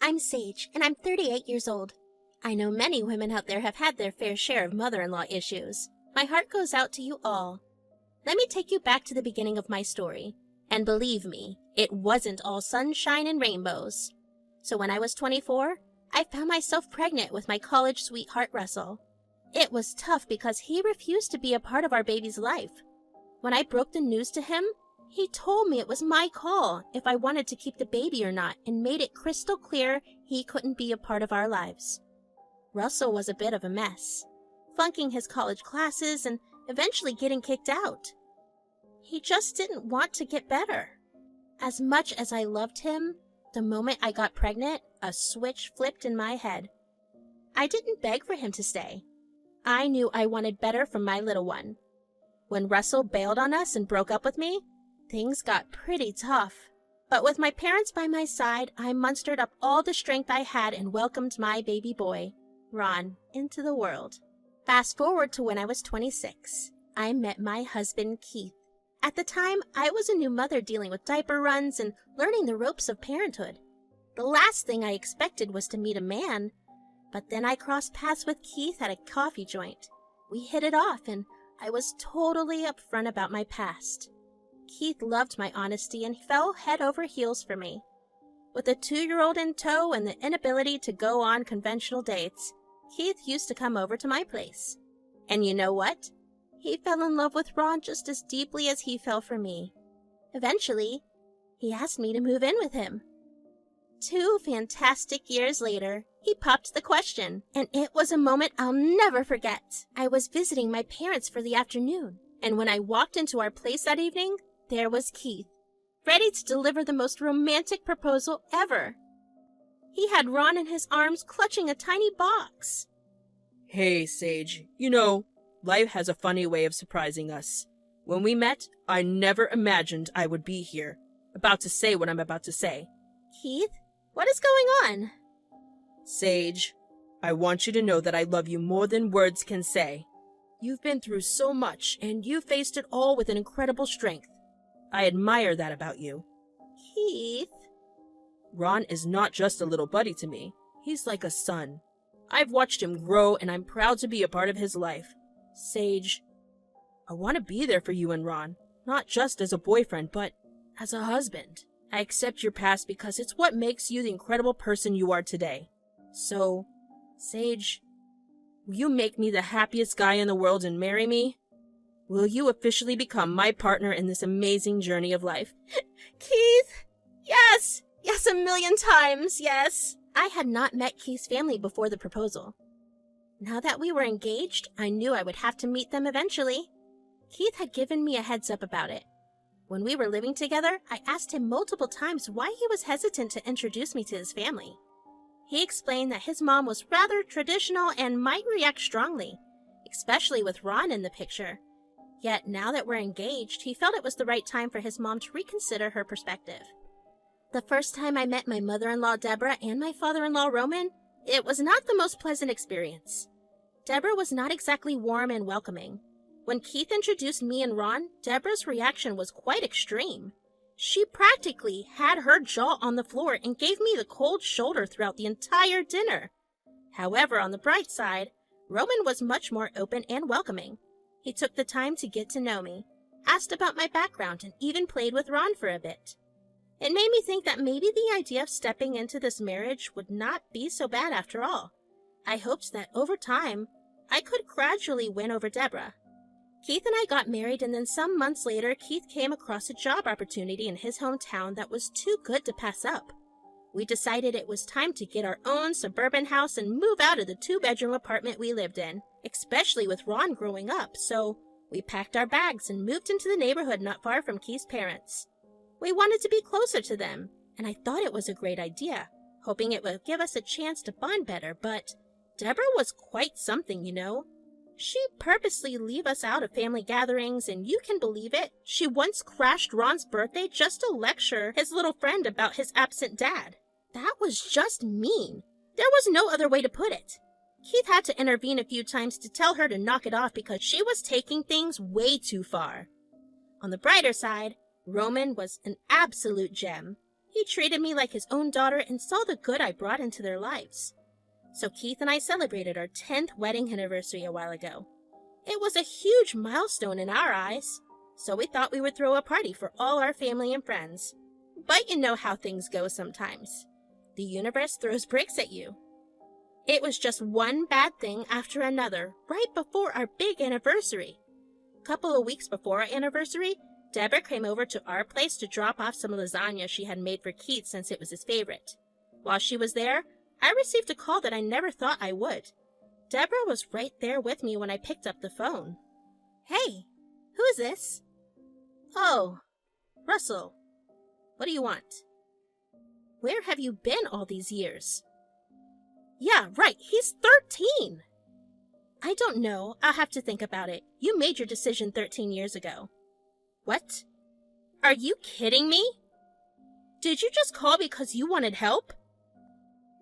I'm Sage, and I'm 38 years old. I know many women out there have had their fair share of mother-in-law issues. My heart goes out to you all. Let me take you back to the beginning of my story. And believe me, it wasn't all sunshine and rainbows. So when I was 24, I found myself pregnant with my college sweetheart Russell. It was tough because he refused to be a part of our baby's life. When I broke the news to him, he told me it was my call if I wanted to keep the baby or not, and made it crystal clear he couldn't be a part of our lives. Russell was a bit of a mess, flunking his college classes and eventually getting kicked out. He just didn't want to get better. As much as I loved him, the moment I got pregnant, a switch flipped in my head. I didn't beg for him to stay. I knew I wanted better from my little one. When Russell bailed on us and broke up with me, things got pretty tough. But with my parents by my side, I mustered up all the strength I had and welcomed my baby boy, Ron, into the world. Fast forward to when I was 26. I met my husband, Keith. At the time, I was a new mother dealing with diaper runs and learning the ropes of parenthood. The last thing I expected was to meet a man, but then I crossed paths with Keith at a coffee joint. We hit it off, and I was totally upfront about my past. Keith loved my honesty and fell head over heels for me. With a 2-year-old in tow and the inability to go on conventional dates, Keith used to come over to my place. And you know what? He fell in love with Ron just as deeply as he fell for me. Eventually, he asked me to move in with him. 2 fantastic years later, he popped the question, and it was a moment I'll never forget. I was visiting my parents for the afternoon, and when I walked into our place that evening, there was Keith, ready to deliver the most romantic proposal ever. He had Ron in his arms, clutching a tiny box. Hey, Sage, you know, life has a funny way of surprising us. When we met, I never imagined I would be here, about to say what I'm about to say. Keith, what is going on? Sage, I want you to know that I love you more than words can say. You've been through so much, and you faced it all with an incredible strength. I admire that about you. Keith? Ron is not just a little buddy to me. He's like a son. I've watched him grow, and I'm proud to be a part of his life. Sage, I want to be there for you and Ron, not just as a boyfriend, but as a husband. I accept your past because it's what makes you the incredible person you are today. So, Sage, will you make me the happiest guy in the world and marry me? Will you officially become my partner in this amazing journey of life? Keith! Yes! Yes, 1,000,000 times, yes! I had not met Keith's family before the proposal. Now that we were engaged, I knew I would have to meet them eventually. Keith had given me a heads up about it. When we were living together, I asked him multiple times why he was hesitant to introduce me to his family. He explained that his mom was rather traditional and might react strongly, especially with Ron in the picture. Yet now that we're engaged, he felt it was the right time for his mom to reconsider her perspective. The first time I met my mother-in-law Deborah and my father-in-law Roman, it was not the most pleasant experience. Deborah was not exactly warm and welcoming. When Keith introduced me and Ron, Deborah's reaction was quite extreme. She practically had her jaw on the floor and gave me the cold shoulder throughout the entire dinner. However, on the bright side, Roman was much more open and welcoming. He took the time to get to know me, asked about my background, and even played with Ron for a bit. It made me think that maybe the idea of stepping into this marriage would not be so bad after all. I hoped that over time, I could gradually win over Deborah. Keith and I got married, and then some months later, Keith came across a job opportunity in his hometown that was too good to pass up. We decided it was time to get our own suburban house and move out of the 2-bedroom apartment we lived in, especially with Ron growing up, so we packed our bags and moved into the neighborhood not far from Keith's parents. We wanted to be closer to them, and I thought it was a great idea, hoping it would give us a chance to bond better, but Deborah was quite something, you know. She'd purposely leave us out of family gatherings, and you can believe it, she once crashed Ron's birthday just to lecture his little friend about his absent dad. That was just mean. There was no other way to put it. Keith had to intervene a few times to tell her to knock it off because she was taking things way too far. On the brighter side, Roman was an absolute gem. He treated me like his own daughter and saw the good I brought into their lives. So Keith and I celebrated our 10th wedding anniversary a while ago. It was a huge milestone in our eyes, so we thought we would throw a party for all our family and friends. But you know how things go sometimes. The universe throws bricks at you. It was just one bad thing after another right before our big anniversary. A couple of weeks before our anniversary, Deborah came over to our place to drop off some lasagna she had made for Keith since it was his favorite. While she was there, I received a call that I never thought I would. Deborah was right there with me when I picked up the phone. Hey, who is this? Oh, Russell. What do you want? Where have you been all these years? Yeah, right, he's 13! I don't know, I'll have to think about it. You made your decision 13 years ago. What? Are you kidding me? Did you just call because you wanted help?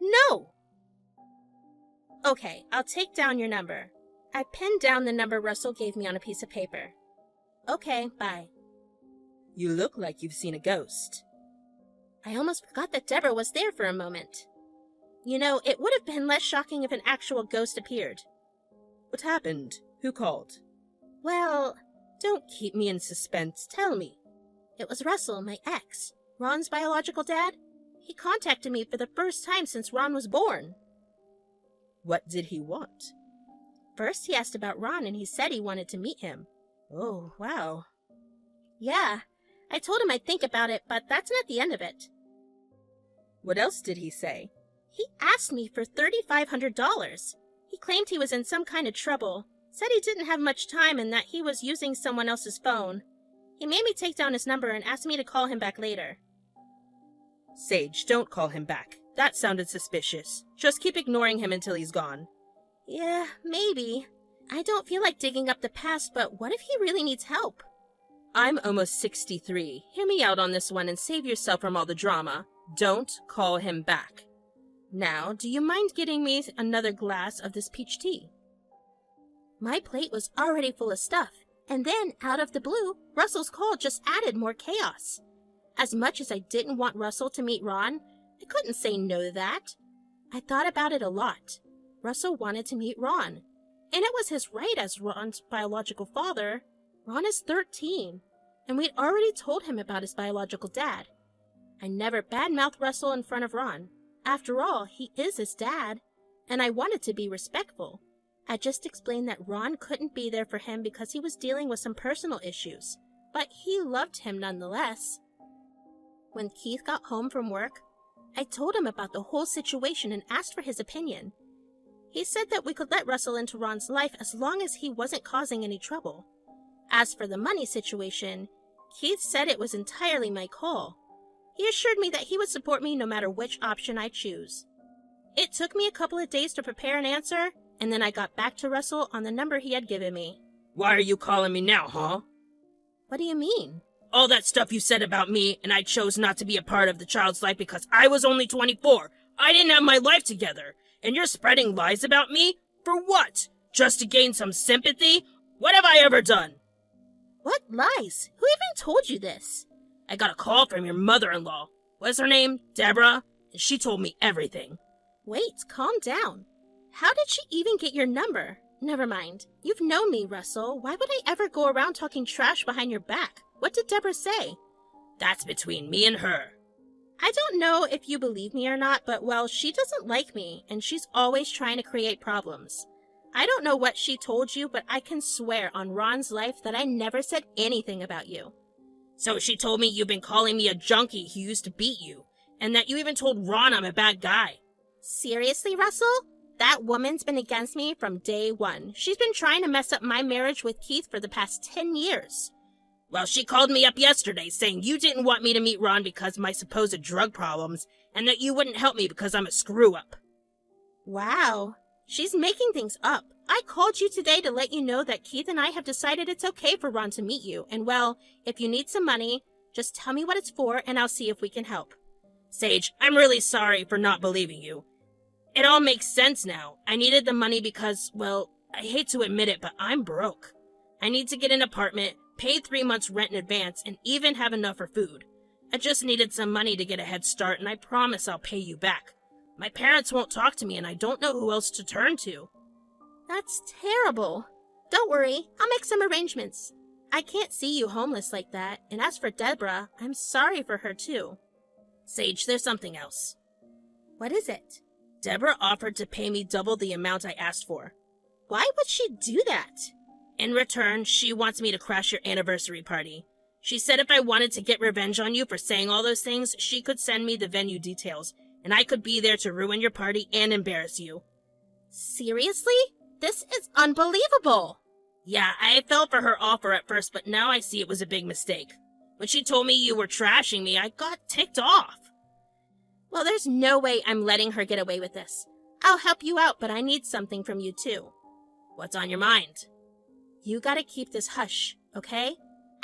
No! Okay, I'll take down your number. I pinned down the number Russell gave me on a piece of paper. Okay, bye. You look like you've seen a ghost. I almost forgot that Deborah was there for a moment. You know, it would have been less shocking if an actual ghost appeared. What happened? Who called? Well, Don't keep me in suspense. Tell me. it was Russell, my ex, Ron's biological dad. He contacted me for the first time since Ron was born. What did he want? First, he asked about Ron and he said he wanted to meet him. Oh, wow. Yeah, I told him I'd think about it, but that's not the end of it. What else did he say? He asked me for $3,500. He claimed he was in some kind of trouble, said he didn't have much time and that he was using someone else's phone. He made me take down his number and asked me to call him back later. Sage, don't call him back. That sounded suspicious. Just keep ignoring him until he's gone. Yeah, maybe. I don't feel like digging up the past, but what if he really needs help? I'm almost 63. Hear me out on this one and save yourself from all the drama. Don't call him back. Now, do you mind getting me another glass of this peach tea? My plate was already full of stuff, and then, out of the blue, Russell's call just added more chaos. As much as I didn't want Russell to meet Ron, I couldn't say no to that. I thought about it a lot. Russell wanted to meet Ron, and it was his right as Ron's biological father. Ron is 13, and we'd already told him about his biological dad. I never badmouthed Russell in front of Ron. After all, he is his dad, and I wanted to be respectful. I just explained that Ron couldn't be there for him because he was dealing with some personal issues, but he loved him nonetheless. When Keith got home from work, I told him about the whole situation and asked for his opinion. He said that we could let Russell into Ron's life as long as he wasn't causing any trouble. As for the money situation, Keith said it was entirely my call. He assured me that he would support me no matter which option I choose. It took me a couple of days to prepare an answer, and then I got back to Russell on the number he had given me. Why are you calling me now, huh? What do you mean? All that stuff you said about me, and I chose not to be a part of the child's life because I was only 24. I didn't have my life together. And you're spreading lies about me? For what? Just to gain some sympathy? What have I ever done? What lies? Who even told you this? I got a call from your mother-in-law. What's her name? Deborah? And she told me everything. Wait, calm down. How did she even get your number? Never mind. You've known me, Russell. Why would I ever go around talking trash behind your back? What did Deborah say? That's between me and her. I don't know if you believe me or not, but well, she doesn't like me, and she's always trying to create problems. I don't know what she told you, but I can swear on Ron's life that I never said anything about you. So she told me you've been calling me a junkie who used to beat you, and that you even told Ron I'm a bad guy. Seriously, Russell? That woman's been against me from day one. She's been trying to mess up my marriage with Keith for the past 10 years. Well, she called me up yesterday saying you didn't want me to meet Ron because of my supposed drug problems, and that you wouldn't help me because I'm a screw-up. Wow. She's making things up. I called you today to let you know that Keith and I have decided it's okay for Ron to meet you, and well, if you need some money, just tell me what it's for and I'll see if we can help. Sage, I'm really sorry for not believing you. It all makes sense now. I needed the money because, well, I hate to admit it, but I'm broke. I need to get an apartment, pay 3 months rent in advance, and even have enough for food. I just needed some money to get a head start, and I promise I'll pay you back. My parents won't talk to me, and I don't know who else to turn to. That's terrible. Don't worry, I'll make some arrangements. I can't see you homeless like that, and as for Deborah, I'm sorry for her too. Sage, there's something else. What is it? Deborah offered to pay me double the amount I asked for. Why would she do that? In return, she wants me to crash your anniversary party. She said if I wanted to get revenge on you for saying all those things, she could send me the venue details, and I could be there to ruin your party and embarrass you. Seriously? This is unbelievable! Yeah, I fell for her offer at first, but now I see it was a big mistake. When she told me you were trashing me, I got ticked off. Well, there's no way I'm letting her get away with this. I'll help you out, but I need something from you too. What's on your mind? You gotta keep this hush, okay?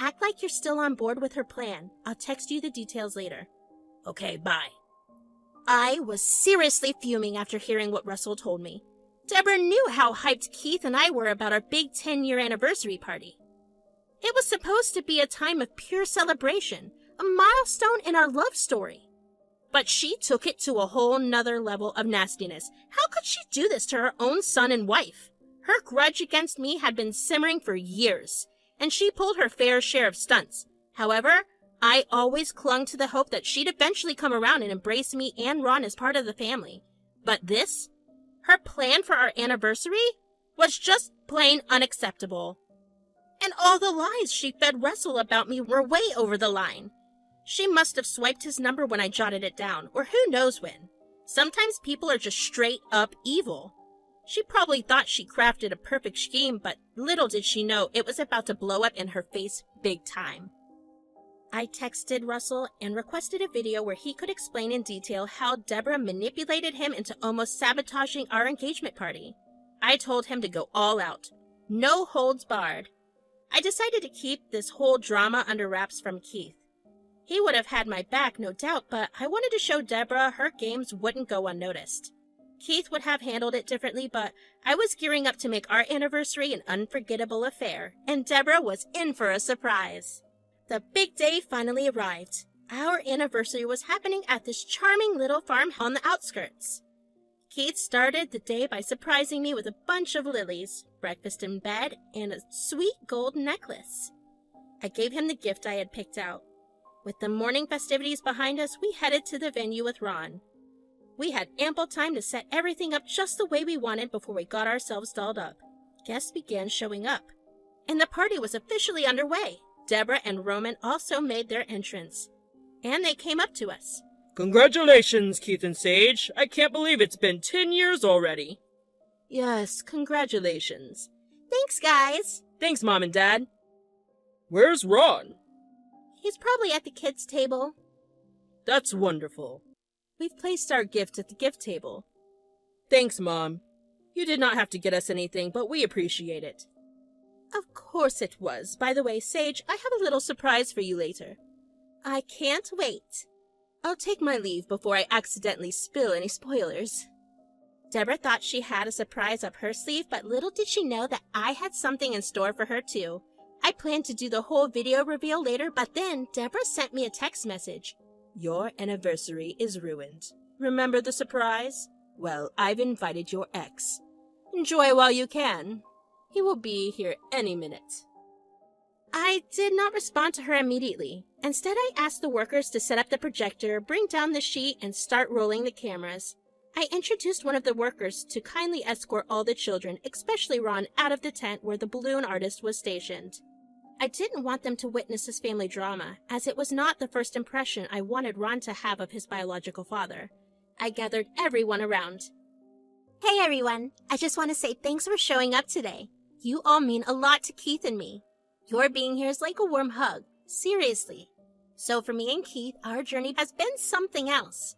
Act like you're still on board with her plan. I'll text you the details later. Okay, bye. I was seriously fuming after hearing what Russell told me. Deborah knew how hyped Keith and I were about our big 10-year anniversary party. It was supposed to be a time of pure celebration, a milestone in our love story. But she took it to a whole nother level of nastiness. How could she do this to her own son and wife? Her grudge against me had been simmering for years, and she pulled her fair share of stunts. However, I always clung to the hope that she'd eventually come around and embrace me and Ron as part of the family. But this, her plan for our anniversary, was just plain unacceptable. And all the lies she fed Russell about me were way over the line. She must have swiped his number when I jotted it down, or who knows when. Sometimes people are just straight up evil. She probably thought she crafted a perfect scheme, but little did she know it was about to blow up in her face big time. I texted Russell and requested a video where he could explain in detail how Deborah manipulated him into almost sabotaging our engagement party. I told him to go all out. No holds barred. I decided to keep this whole drama under wraps from Keith. He would have had my back, no doubt, but I wanted to show Deborah her games wouldn't go unnoticed. Keith would have handled it differently, but I was gearing up to make our anniversary an unforgettable affair, and Deborah was in for a surprise. The big day finally arrived. Our anniversary was happening at this charming little farm on the outskirts. Keith started the day by surprising me with a bunch of lilies, breakfast in bed, and a sweet gold necklace. I gave him the gift I had picked out. With the morning festivities behind us, we headed to the venue with Ron. We had ample time to set everything up just the way we wanted before we got ourselves dolled up. Guests began showing up, and the party was officially underway. Deborah and Roman also made their entrance, and they came up to us. Congratulations, Keith and Sage. I can't believe it's been 10 years already. Yes, congratulations. Thanks, guys. Thanks, Mom and Dad. Where's Ron? He's probably at the kids' table. That's wonderful. We've placed our gift at the gift table. Thanks, Mom. You did not have to get us anything, but we appreciate it. Of course it was. By the way, Sage, I have a little surprise for you later. I can't wait. I'll take my leave before I accidentally spill any spoilers. Deborah thought she had a surprise up her sleeve, but little did she know that I had something in store for her too. I planned to do the whole video reveal later, but then Deborah sent me a text message. Your anniversary is ruined. Remember the surprise? Well, I've invited your ex. Enjoy while you can. He will be here any minute. I did not respond to her immediately. Instead, I asked the workers to set up the projector, bring down the sheet, and start rolling the cameras. I introduced one of the workers to kindly escort all the children, especially Ron, out of the tent where the balloon artist was stationed. I didn't want them to witness this family drama, as it was not the first impression I wanted Ron to have of his biological father. I gathered everyone around. Hey everyone, I just want to say thanks for showing up today. You all mean a lot to Keith and me. Your being here is like a warm hug, seriously. So for me and Keith, our journey has been something else.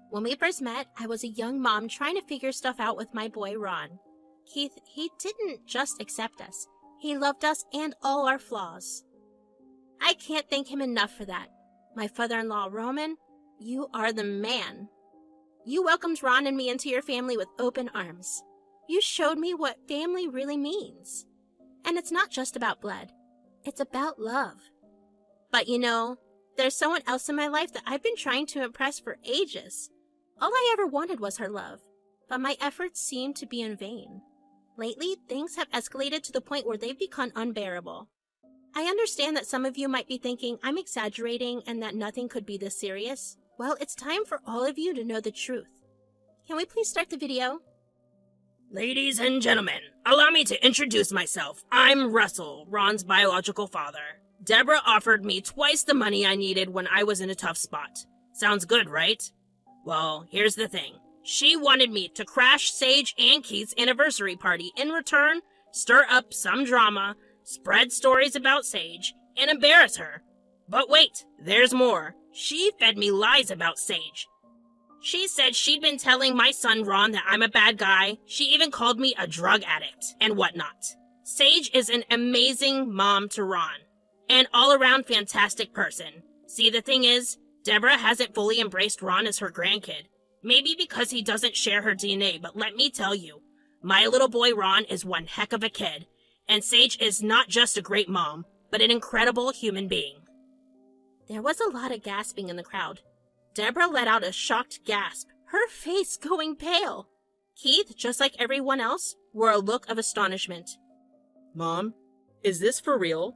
When we first met, I was a young mom trying to figure stuff out with my boy Ron. Keith, he didn't just accept us. He loved us and all our flaws. I can't thank him enough for that. My father-in-law, Roman, you are the man. You welcomed Ron and me into your family with open arms. You showed me what family really means. And it's not just about blood. It's about love. But you know, There's someone else in my life that I've been trying to impress for ages. All I ever wanted was her love, but my efforts seem to be in vain. Lately, things have escalated to the point where they've become unbearable. I understand that some of you might be thinking I'm exaggerating and that nothing could be this serious. Well, it's time for all of you to know the truth. Can we please start the video? Ladies and gentlemen, allow me to introduce myself. I'm Russell, Ron's biological father. Deborah offered me twice the money I needed when I was in a tough spot. Sounds good, right? Well, here's the thing. She wanted me to crash Sage and Keith's anniversary party. In return, stir up some drama, spread stories about Sage, and embarrass her. But wait, there's more. She fed me lies about Sage. She said she'd been telling my son Ron that I'm a bad guy. She even called me a drug addict and whatnot. Sage is an amazing mom to Ron. An all-around fantastic person. See, the thing is, Deborah hasn't fully embraced Ron as her grandkid. Maybe because he doesn't share her DNA, but let me tell you, my little boy Ron is one heck of a kid. And Sage is not just a great mom, but an incredible human being. There was a lot of gasping in the crowd. Deborah let out a shocked gasp, her face going pale. Keith, just like everyone else, wore a look of astonishment. Mom, is this for real?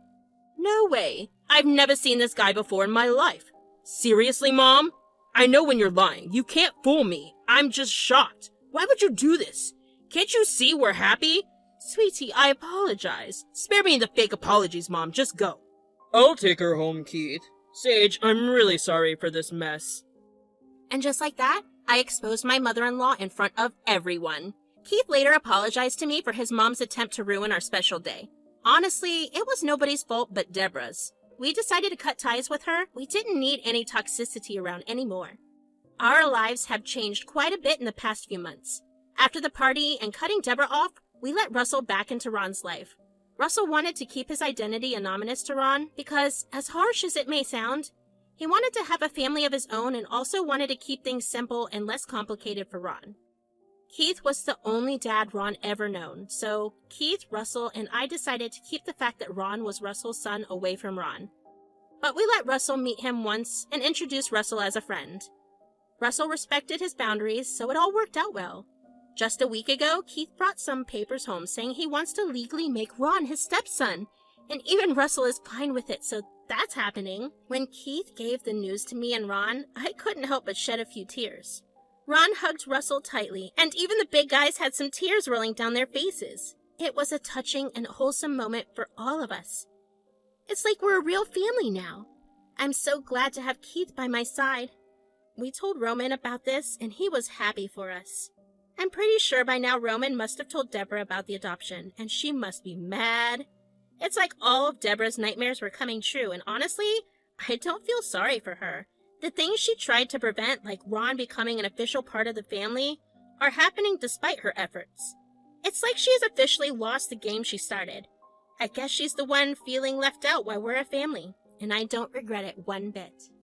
No way. I've never seen this guy before in my life. Seriously, Mom? I know when you're lying. You can't fool me. I'm just shocked. Why would you do this? Can't you see we're happy? Sweetie, I apologize. Spare me the fake apologies, Mom. Just go. I'll take her home, Keith. Sage, I'm really sorry for this mess. And just like that, I exposed my mother-in-law in front of everyone. Keith later apologized to me for his mom's attempt to ruin our special day. Honestly, it was nobody's fault but Deborah's. We decided to cut ties with her. We didn't need any toxicity around anymore. Our lives have changed quite a bit in the past few months. After the party and cutting Deborah off, we let Russell back into Ron's life. Russell wanted to keep his identity anonymous to Ron because, as harsh as it may sound, he wanted to have a family of his own and also wanted to keep things simple and less complicated for Ron. Keith was the only dad Ron ever known, so Keith, Russell, and I decided to keep the fact that Ron was Russell's son away from Ron. But we let Russell meet him once and introduced Russell as a friend. Russell respected his boundaries, so it all worked out well. Just a week ago, Keith brought some papers home saying he wants to legally make Ron his stepson, and even Russell is fine with it, so that's happening. When Keith gave the news to me and Ron, I couldn't help but shed a few tears. Ron hugged Russell tightly, and even the big guys had some tears rolling down their faces. It was a touching and wholesome moment for all of us. It's like we're a real family now. I'm so glad to have Keith by my side. We told Roman about this, and he was happy for us. I'm pretty sure by now Roman must have told Deborah about the adoption, and she must be mad. It's like all of Deborah's nightmares were coming true, and honestly, I don't feel sorry for her. The things she tried to prevent, like Ron becoming an official part of the family, are happening despite her efforts. It's like she has officially lost the game she started. I guess she's the one feeling left out while we're a family, and I don't regret it one bit.